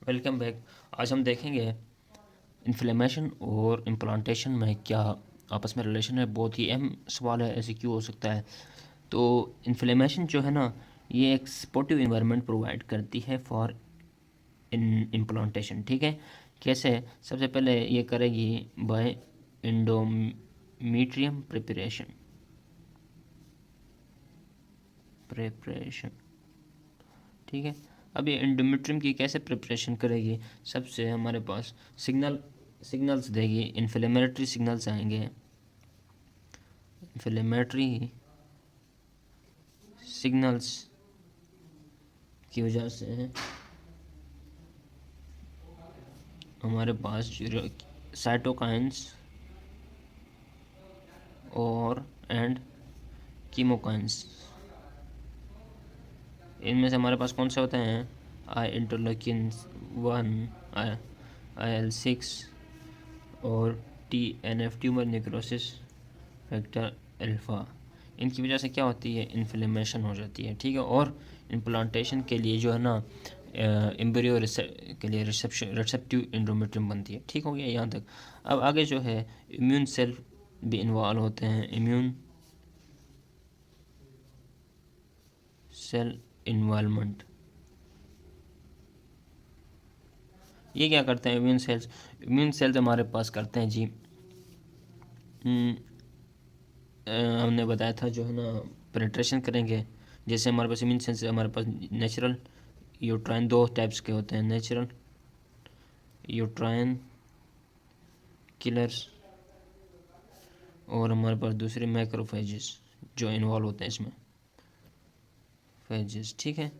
Welcome back. आज हम देखेंगे इन्फ्लेमेशन और इम्प्लांटेशन में क्या आपस में रिलेशन है। बहुत ही अहम सवाल है, ऐसे क्यों हो सकता है। तो इन्फ्लेमेशन जो है ना, ये एक सपोर्टिव इन्वायरमेंट प्रोवाइड करती है फॉर इम्प्लांटेशन। ठीक है, कैसे? सबसे पहले ये करेगी बाय एंडोमीट्रियम प्रिपरेशन। ठीक है, अब ये एंडोमेट्रियम की कैसे प्रिपरेशन करेगी? सबसे हमारे पास सिग्नल्स देगी, इन्फ्लेमेटरी सिग्नल्स आएंगे। इन्फ्लेमेटरी सिग्नल्स की वजह से हमारे पास साइटोकाइंस और एंड कीमोकाइंस, इनमें से हमारे पास कौन से होते हैं? इंटरलॉकिन 1, IL-6 और TNF, tumour necrosis factor alpha. इनकी वजह से क्या होती है? इन्फ्लेमेशन हो जाती है। ठीक है, और इम्प्लांटेशन के लिए जो है ना, एम्ब्रियो के लिए रिसेप्टिव एंडोमेट्रियम बनती है। ठीक हो गया यहाँ तक। अब आगे जो है, इम्यून सेल भी इन्वॉल्व होते हैं। इम्यून सेल इन्वॉल्वमेंट, ये क्या करते हैं? इम्यून सेल्स हमारे पास करते हैं जी, हमने बताया था जो है ना, पेनिट्रेशन करेंगे। जैसे हमारे पास इम्यून सेल्स, हमारे पास नेचुरल यूट्राइन, दो टाइप्स के होते हैं, नेचुरल यूट्राइन किलर्स और हमारे पास दूसरे मैक्रोफेजेस जो इन्वॉल्व होते हैं इसमें, फेजेस। ठीक है,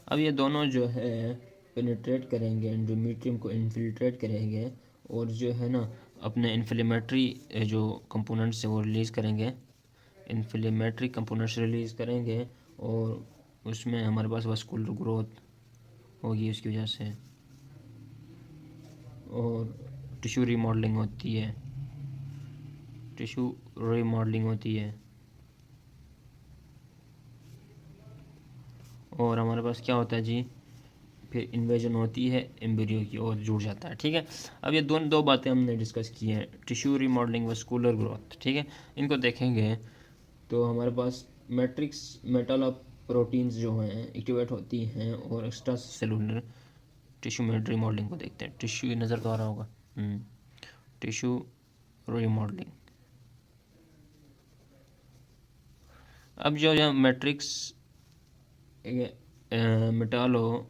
अब ये दोनों जो है पेनिट्रेट करेंगे, एंडोमेट्रियम को इन्फिल्ट्रेट करेंगे और जो है ना, अपने इन्फ्लेमेटरी जो कंपोनेंट्स है वो रिलीज़ करेंगे, इन्फ्लेमेटरी कंपोनेंट्स रिलीज़ करेंगे और उसमें हमारे पास वास्कुलर ग्रोथ होगी उसकी वजह से, और टिश्यू रीमॉडलिंग होती है, और हमारे पास क्या होता है जी, फिर इन्वेजन होती है एम्ब्रियो की और जुड़ जाता है। ठीक है, अब ये दो बातें हमने डिस्कस की हैं, टिश्यू रीमॉडलिंग, वास्कुलर ग्रोथ। ठीक है, इनको देखेंगे तो हमारे पास मैट्रिक्स मेटल ऑफ प्रोटीन्स जो हैं एक्टिवेट होती हैं और एक्स्ट्रा सेलुलर टिश्यू में रीमॉडलिंग को देखते हैं। टिश्यू नज़र तो आ रहा होगा, टिश्यू रीमॉडलिंग। अब जो है मैट्रिक्स मेटालो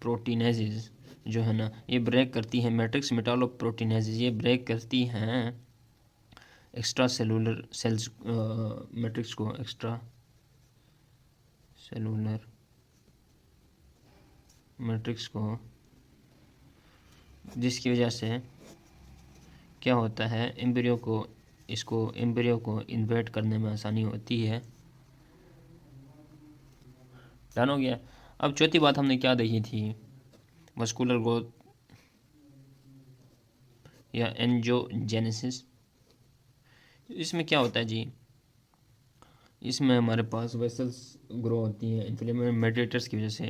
प्रोटीनेजेस जो है ना, ये ब्रेक करती हैं, मैट्रिक्स मेटालो प्रोटीनेजेस ये ब्रेक करती हैं एक्स्ट्रा सेलुलर सेल्स मैट्रिक्स को, एक्स्ट्रा सेलुलर मैट्रिक्स को, जिसकी वजह से क्या होता है, एम्ब्रियो को इन्वेट करने में आसानी होती है। डन हो गया। अब चौथी बात हमने क्या देखी थी? मस्कुलर ग्रोथ या एंजियोजेनेसिस। इसमें क्या होता है जी, इसमें हमारे पास वेसल्स ग्रो होती हैं इन्फ्लेमेटरी मेडिएटर्स की वजह से।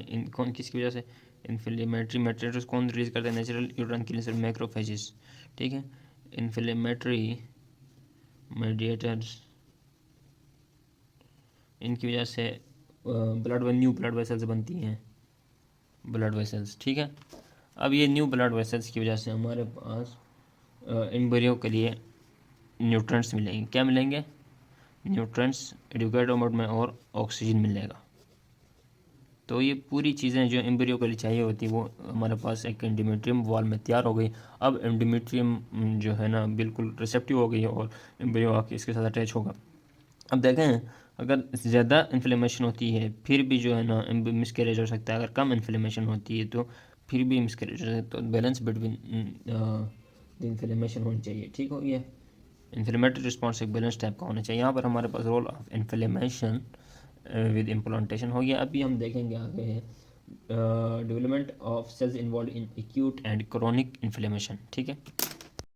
किसकी वजह से? इन्फ्लेमेटरी मेडिएटर्स कौन रिलीज करते हैं? Natural uterine killer macrophages. ठीक है, इन्फ्लेमेटरी मेडिएटर्स, इनकी वजह से न्यू ब्लड वेसल्स बनती हैं, ब्लड वेसल्स। ठीक है, अब ये न्यू ब्लड वेसल्स की वजह से हमारे पास एम्ब्रियो के लिए न्यूट्रिएंट्स मिलेंगे। क्या मिलेंगे? न्यूट्रिएंट्स एडिक्वेट अमाउंट में और ऑक्सीजन मिलेगा। तो ये पूरी चीज़ें जो एम्ब्रियो के लिए चाहिए होती वो हमारे पास एक एंडोमेट्रियम वॉल में तैयार हो गई। अब एंडोमेट्रियम जो है ना, बिल्कुल रिसेप्टिव हो गई है और एम्ब्रियो आके इसके साथ अटैच होगा। अब देखें, अगर ज़्यादा इन्फ्लेमेशन होती है फिर भी जो है ना मिसकैरेज हो सकता है। अगर कम इन्फ्लेमेशन होती है तो फिर भी मिसकैरेज हो सकता है। तो बैलेंस बिटवीन द इन्फ्लेमेशन होनी चाहिए। ठीक हो गया, इन्फ्लेमेटरी रिस्पॉन्स एक बैलेंस टाइप का होना चाहिए। यहाँ पर हमारे पास role of inflammation with implantation हो गया। अभी हम देखेंगे आगे development of cells involve in acute and chronic inflammation. ठीक है।